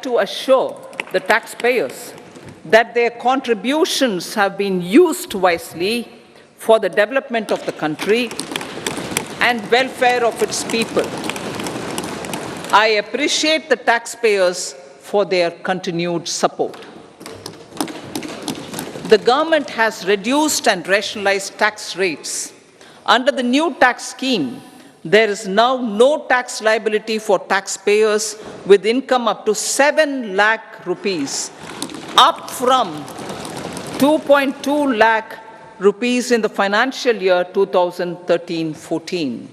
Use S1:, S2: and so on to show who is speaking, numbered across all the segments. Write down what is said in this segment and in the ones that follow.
S1: like to assure the taxpayers that their contributions have been used wisely for the development of the country and welfare of its people. I appreciate the taxpayers for their continued support. The government has reduced and rationalized tax rates. Under the new tax scheme, there is now no tax liability for taxpayers with income up to 7 lakh rupees, up from 2.2 lakh rupees in the financial year 2013-14.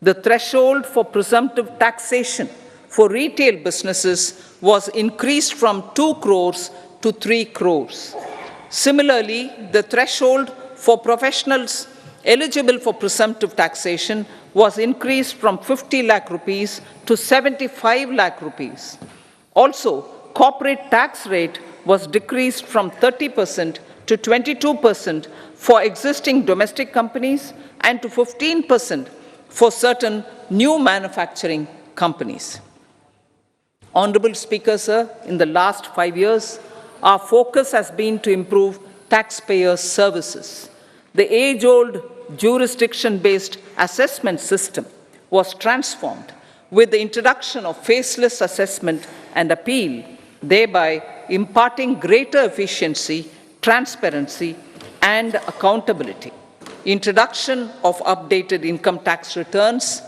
S1: The threshold for presumptive taxation for retail businesses was increased from 2 crores to 3 crores. Similarly, the threshold for professionals eligible for presumptive taxation was increased from 50 lakh rupees to 75 lakh rupees. Also, corporate tax rate was decreased from 30% to 22% for existing domestic companies and to 15% for certain new manufacturing companies. Honorable Speaker, sir, in the last 5 years, our focus has been to improve taxpayer services. The age-old jurisdiction-based assessment system was transformed with the introduction of faceless assessment and appeal, thereby imparting greater efficiency, transparency, and accountability. Introduction of updated income tax returns,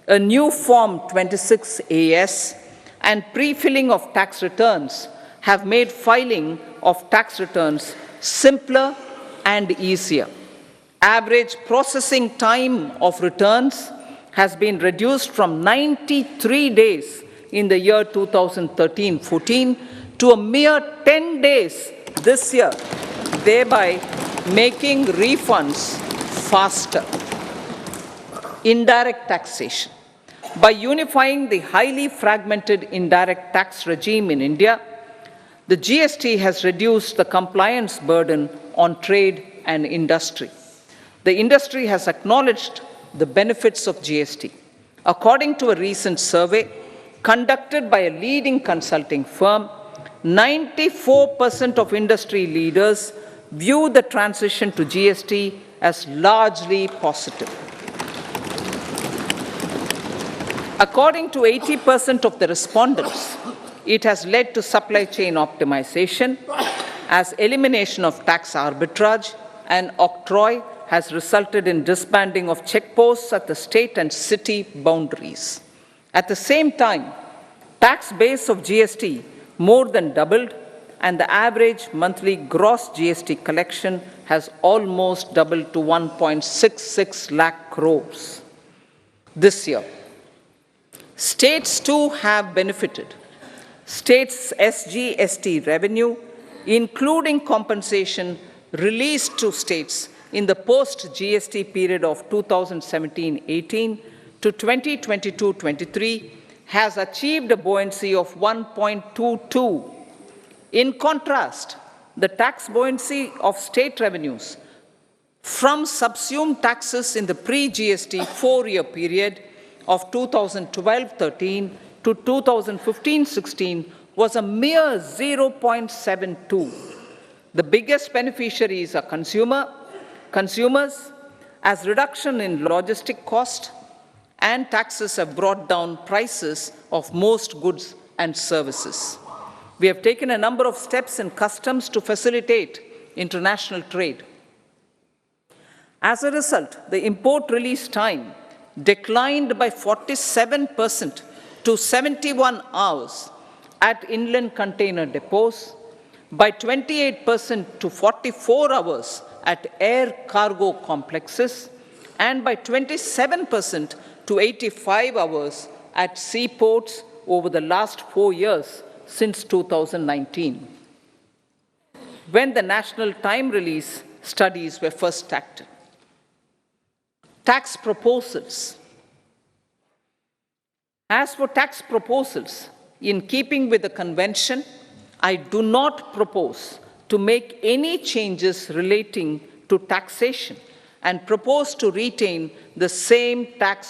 S1: a new Form 26AS, and pre-filling of tax returns have made filing of tax returns simpler and easier. Average processing time of returns has been reduced from 93 days in the year 2013-14 to a mere 10 days this year, thereby making refunds faster. Indirect taxation. By unifying the highly fragmented indirect tax regime in India, the GST has reduced the compliance burden on trade and industry. The industry has acknowledged the benefits of GST. According to a recent survey conducted by a leading consulting firm, 94% of industry leaders view the transition to GST as largely positive. According to 80% of the respondents, it has led to supply chain optimization, as elimination of tax arbitrage and octroi has resulted in disbanding of checkposts at the state and city boundaries. At the same time, tax base of GST more than doubled, and the average monthly gross GST collection has almost doubled to 1.66 lakh crores this year. States too have benefited. States' SGST revenue, including compensation released to states in the post-GST period of 2017-18 to 2022-23, has achieved a buoyancy of 1.22. In contrast, the tax buoyancy of state revenues from subsumed taxes in the pre-GST 4-year period of 2012-13 to 2015-16 was a mere 0.72. The biggest beneficiaries are consumers, as reduction in logistic cost and taxes have brought down prices of most goods and services. We have taken a number of steps in customs to facilitate international trade. As a result, the import release time declined by 47% to 71 hours at inland container depots, by 28% to 44 hours at air cargo complexes, and by 27% to 85 hours at seaports over the last 4 years since 2019, when the national time release studies were first started. Tax proposals. As for tax proposals, in keeping with the convention, I do not propose to make any changes relating to taxation and propose to retain the same tax